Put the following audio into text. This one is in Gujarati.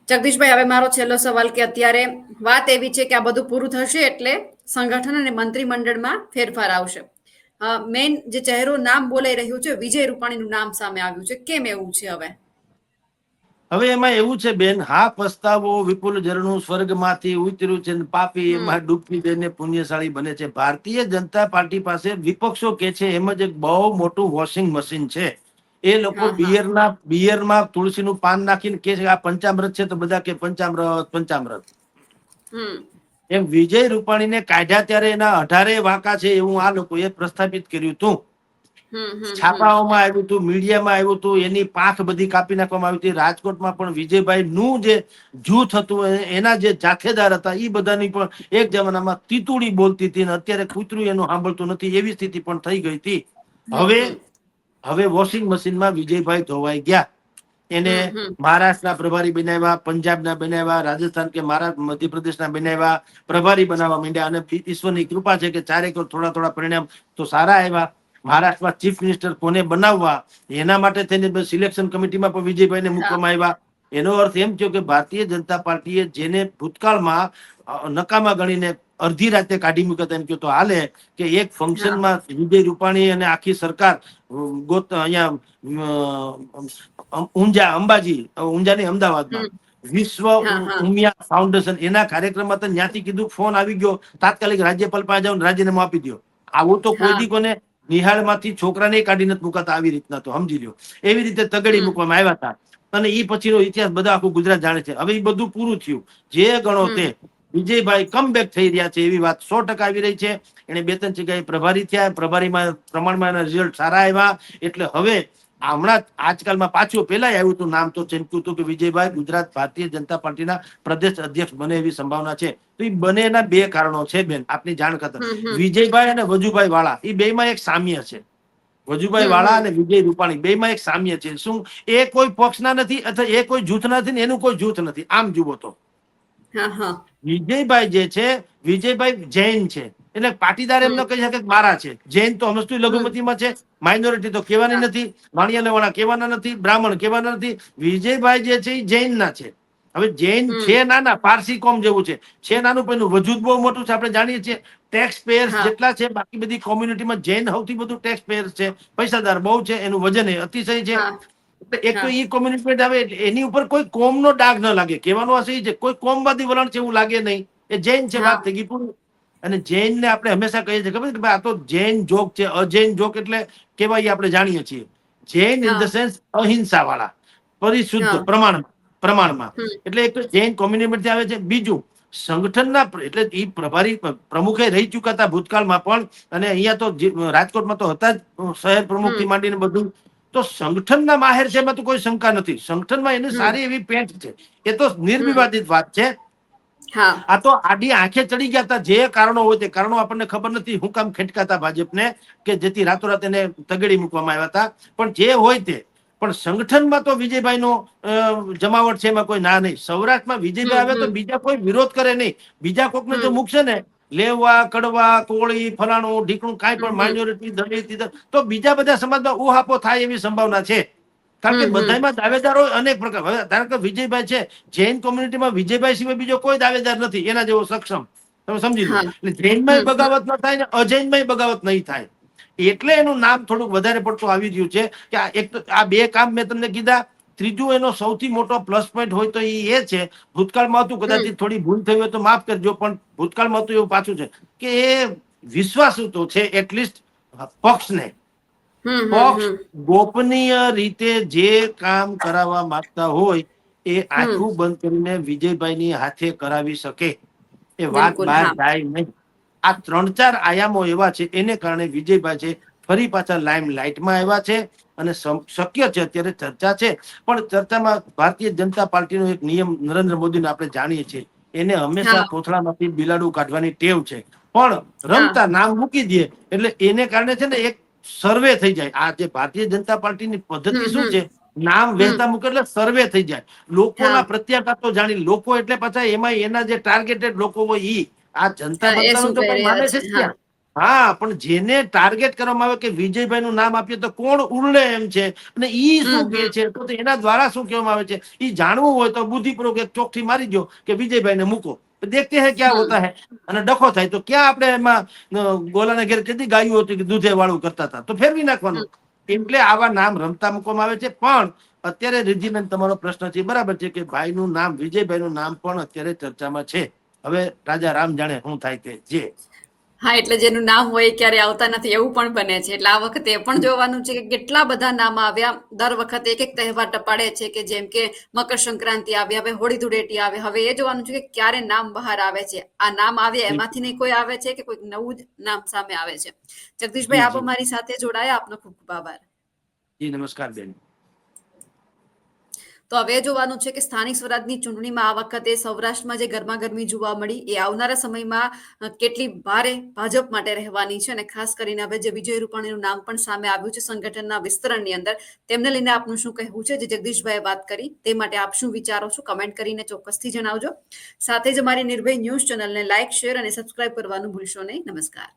જગદીશભાઈ, હવે મારો છેલ્લો સવાલ કે અત્યારે વાત એવી છે કે આ બધું પૂરું થશે એટલે સંગઠન અને મંત્રીમંડળમાં ફેરફાર આવશે. મેઇન જે ચહેરો નામ બોલાઈ રહ્યું છે, વિજય રૂપાણીનું નામ સામે આવ્યું છે. કેમ એવું છે હવે? હવે એમાં એવું છે બેન, હા પસ્તાવો વિપુલ ઝરણું સ્વર્ગમાંથી ઉતર્યું છે, પાપી એમાં ડૂબકી દઈને પુણ્યશાળી બને છે. ભારતીય જનતા પાર્ટી પાસે વિપક્ષો કે છે એમ જ એક બહુ મોટું વોશિંગ મશીન છે. એ લોકો હા હા બિયરમાં તુલસીનું પાન નાખીને કે છે આ પંચામૃત છે, તો બધા કે પંચામૃત પંચામૃત. હમ એમ વિજય રૂપાણીને કાઢ્યા ત્યારે એના 18 વાંકા છે એવું આ લોકોએ પ્રસ્થાપિત કર્યું હતું. હમ હમ હમ છાપાઓમાં આવ્યું હતું, મીડિયામાં આવ્યું હતું, એની પાંખ બધી કાપી નાખવામાં આવી હતી. રાજકોટમાં પણ વિજયભાઈ નું જે જૂથ હતું, એના જે જાથેદાર હતા, એ બધાની પણ એક જમાનામાં તીતુડી બોલતી હતી, અત્યારે કૂતરું એનું સાંભળતું નથી, એવી સ્થિતિ પણ થઈ ગઈ હતી. હમ હવે હમ હવે વોશિંગ મશીનમાં વિજયભાઈ ધોવાઈ ગયા. એને હમ હમ મહારાષ્ટ્રના પ્રભારી બનાવ્યા, પંજાબના બનાવ્યા, રાજસ્થાન કે મધ્યપ્રદેશના બનાવ્યા, પ્રભારી બનાવવા માંડ્યા. અને ઈશ્વરની કૃપા છે કે ચારેક થોડા થોડા પરિણામ તો સારા આવ્યા. મહારાષ્ટ્રમાં ચીફ મિનિસ્ટર કોને બનાવવા એના માટે થઈને સિલેક્શન કમિટીમાં પણ વિજયભાઈને હા મૂકવામાં આવ્યા. એનો અર્થ એમ થયો કે ભારતીય જનતા પાર્ટીએ જેને ભૂતકાળમાં નકામા ગણીને અડધી રાતે કાઢી મૂક્યા એમ કહ્યું તો હાલે, કે એક હા ફંક્શનમાં વિજય રૂપાણી અને આખી સરકાર અહીંયા અંબાજી ઊંઝાની અમદાવાદમાં હમ વિશ્વ હા હા ઉમિયા ફાઉન્ડેશન એના કાર્યક્રમમાં તો ત્યાંથી કીધું, ફોન આવી ગયો તાત્કાલિક રાજ્યપાલ પાસે જાઓ, રાજીનામું આપી દો. આવું તો કોઈ હા દી કોને નિહાળમાંથી છોકરાને કાઢી નથી મુકાતા આવી રીતના, તો સમજી લો. એવી રીતે તગડી હમ મૂકવામાં આવ્યા હતા. અને એ પછીનો ઇતિહાસ બધા આખું ગુજરાત જાણે છે. હવે એ બધું પૂરું થયું. જે ગણો તે હમ વિજયભાઈ કમબેક થઈ રહ્યા છે એવી વાત 100% આવી રહી છે. એને 2-3 જગ્યાએ પ્રભારી થયા, પ્રભારીમાં પ્રમાણમાં એના રિઝલ્ટ સારા આવ્યા. એટલે હવે હમણાં આજકાલમાં પાછું પેલા આવ્યું હતું નામ તો ચમક્યું હતું કે વિજયભાઈ ગુજરાત ભારતીય જનતા પાર્ટીના પ્રદેશ અધ્યક્ષ બને એવી સંભાવના છે. તો એ બંનેના 2 કારણો છે બેન, આપની જાણ ખાતર. હમ હમ વિજયભાઈ અને વજુભાઈ વાળા એ બેમાં એક સામ્ય છે. વજુભાઈ હમ વાળા હમ અને વિજય રૂપાણી બેમાં એક સામ્ય છે. શું એ કોઈ પક્ષના નથી અથવા એ કોઈ જૂથના નથી ને એનું કોઈ જૂથ નથી, આમ જુઓ તો. હા હા વિજયભાઈ જે છે, વિજયભાઈ જૈન છે. એટલે પાટીદાર એમ હમ ન કહી શકે મારા છે. જૈન તો અમસ્તુ હમ લઘુમતીમાં છે, માઇનોરિટી તો કહેવાની હા નથી, વાણિયાવાળા કહેવાના નથી, બ્રાહ્મણ કહેવાના નથી. વિજયભાઈ જે છે એ જૈન ના છે. હવે જૈન હમ છે નાના, પારસી કોમ જેવું છે નાનું, પણ એનું વજૂદ બહુ મોટું છે. આપણે જાણીએ છીએ ટેક્સ પેયર્સ હા જેટલા છે, બાકી બધી કોમ્યુનિટીમાં જૈન સૌથી બધું ટેક્સ પેયર્સ છે, પૈસાદાર બહુ છે, એનું વજન અતિશય છે. હા એક તો હા ઈ કોમ્યુનિટી આવે એની ઉપર કોઈ કોમનો ડાઘ ન લાગે. કહેવાનો અર્થ એ છે કોઈ કોમવાદી વલણ છે એવું લાગે નહીં. એ જૈન છે, હા વાત થઈ ગઈ પૂરું. અને જૈનને આપણે હંમેશા કહીએ છીએ ખબર છે કે આ તો જૈન જોક છે. અજૈન જોક એટલે કેવા એ આપણે જાણીએ છીએ. જૈન ઇન હા ધ સેન્સ અહિંસા વાળા, પરિશુદ્ધ હા પ્રમાણમાં. હમ એટલે એક તો જૈન કોમ્યુનિટી આવે છે. બીજું સંગઠનના એટલે એ પ્રભારી પ્રમુખે રહી ચુક્યા હતા ભૂતકાળમાં પણ, અને અહીંયા તો રાજકોટમાં તો હતા જ શહેર પ્રમુખ હમ થી માંડીને બધું. તો સંગઠનના માહેર છે, એમાં તો કોઈ શંકા નથી. સંગઠનમાં એની હમ સારી એવી પેઠ છે. એ તો હમ નિર્વિવાદિત વાત છે. હા આ તો આડી આંખે ચડી ગયા હતા. જે કારણો હોય તે કારણો આપણને ખબર નથી હું કામ ખેટકાતા ભાજપને, કે જેથી રાતોરાત એને તગડી મૂકવામાં આવ્યા હતા. પણ જે હોય તે પણ સંગઠનમાં તો વિજયભાઈ નો જમાવટ છે, એમાં કોઈ ના નહીં. સૌરાષ્ટ્રમાં હમ વિજયભાઈ આવે તો હમ બીજા કોઈ વિરોધ કરે નહીં. બીજા કોકને જો હમ મૂકશે ને, લેવા કડવા કોળી ફલાણું ઢીકણું કાંઈ પણ હમ માઇનોરિટી દલિત તો બીજા બધા સમાજમાં ઉહાપો થાય એવી સંભાવના છે. કારણ કે હમ હમ બધામાં દાવેદારો અનેક પ્રકાર. હવે ધારો કે વિજયભાઈ છે, જૈન કોમ્યુનિટીમાં વિજયભાઈ સિવાય બીજો કોઈ દાવેદાર નથી એના જેવો સક્ષમ. તમે સમજી લો. હા એટલે જૈનમાં હમ હમ બગાવત ન થાય ને અજૈનમાં બગાવત નહીં થાય. એટલે એનું નામ થોડુંક વધારે પડતું આવી રહ્યું છે કે એક તો આ 2 કામ મેં તમને કીધા. ત્રીજું એનો સૌથી મોટો પ્લસ પોઈન્ટ હોય તો એ છે, ભૂતકાળમાં હતું કદાચ હમ થોડી ભૂલ થઈ હોય તો માફ કરજો, પણ ભૂતકાળમાં હતું એવું પાછું છે કે એ વિશ્વાસુ તો છે એટલીસ્ટ પક્ષને. હમ હમ પક્ષ હમ ગોપનીય રીતે જે કામ કરાવવા માંગતા હોય એ હમ આખું બંધ કરીને વિજયભાઈની હાથે કરાવી શકે. એ વાત બિલકુલ બહાર હા જાય નહીં. આ 3-4 આયામો એવા છે, એને કારણે વિજયભાઈ છે ફરી પાછા લાઈમ લાઈટમાં આવ્યા છે. અને શક્ય છે, અત્યારે ચર્ચા છે, પણ ચર્ચામાં ભારતીય જનતા પાર્ટીનો એક નિયમ નરેન્દ્ર મોદીને આપણે જાણીએ છીએ. એને હંમેશા હા કોથળામાંથી બિલાડું કાઢવાની ટેવ છે. પણ હા રમતા નામ મૂકી દે એટલે એને કારણે છે ને એક સર્વે થઈ જાય. આ જે ભારતીય જનતા પાર્ટીની હમ પદ્ધતિ શું હમ છે, નામ હમ વહેતા મૂકે એટલે સર્વે થઈ જાય. હા લોકોના પ્રત્યાઘાતો જાણી, લોકો એટલે પાછા એમાં એના જે ટાર્ગેટેડ લોકો હોય ઈ. આ જનતા હા એ બનતા શું તો કહી કોઈ માને રહ્યા છે જ હા ક્યાં? હા, પણ જેને ટાર્ગેટ કરવામાં આવે કે વિજયભાઈ નું નામ આપીએ તો કોણ ઉરલે એમ છે અને ઈ શું કે છે, તો એના દ્વારા શું કહેવામાં આવે છે, ઈ જાણવું હોય તો બુદ્ધિપૂર્વક એક ચોકઠી મારી દો કે વિજયભાઈ ને મૂકો, દેખતે હે ક્યાં હોતા હે. અને ડખો થાય તો ક્યાં આપણે એમાં ગોલાના ઘેર કેટલી ગાયું હતી કે દૂધે વાળું કરતા હતા, તો ફેરવી નાખવાનું. એટલે આવા નામ રમતા મૂકવામાં આવે છે. પણ અત્યારે રીજીબેન તમારો પ્રશ્ન છે બરાબર છે કે ભાઈનું નામ વિજયભાઈનું નામ પણ અત્યારે ચર્ચામાં છે. હવે રાજા રામ જાણે શું થાય તે જે. હા, એટલે જેનું નામ હોય ક્યારે આવતા નથી એવું પણ બને છે. એટલે આ વખતે એ પણ જોવાનું છે કે કેટલા બધા નામ આવ્યા. દર વખતે એક એક તહેવાર ટપાડે છે કે જેમ કે મકર સંક્રાંતિ આવે, હવે હોળી ધૂળેટી આવે. હવે એ જોવાનું છે કે ક્યારે નામ બહાર આવે છે. આ નામ આવ્યા એમાંથી નહીં કોઈ આવે છે કે કોઈક નવું જ નામ સામે આવે છે. જગદીશભાઈ, જી આપ જી અમારી સાથે જોડાયા, આપનો ખૂબ ખૂબ આભાર. જી નમસ્કાર બેન. તો હવે જોવાનું છે કે સ્થાનિક સ્વરાજની ચૂંટણીમાં આ વખતે સૌરાષ્ટ્રમાં જે ગરમાગરમી જોવા મળી એ આવનારા સમયમાં કેટલી ભારે ભાજપ માટે રહેવાની છે. અને ખાસ કરીને હવે જે વિજય રૂપાણીનું નામ પણ સામે આવ્યું છે સંગઠનના વિસ્તરણની અંદર, તેમને લઈને આપનું શું કહેવું છે? જે જગદીશભાઈએ વાત કરી તે માટે આપ શું વિચારો છો? કમેન્ટ કરીને ચોક્કસથી જણાવજો. સાથે જ અમારી નિર્ભય ન્યૂઝ ચેનલને લાઇક, શેર અને સબસ્ક્રાઇબ કરવાનું ભૂલશો નહીં. નમસ્કાર.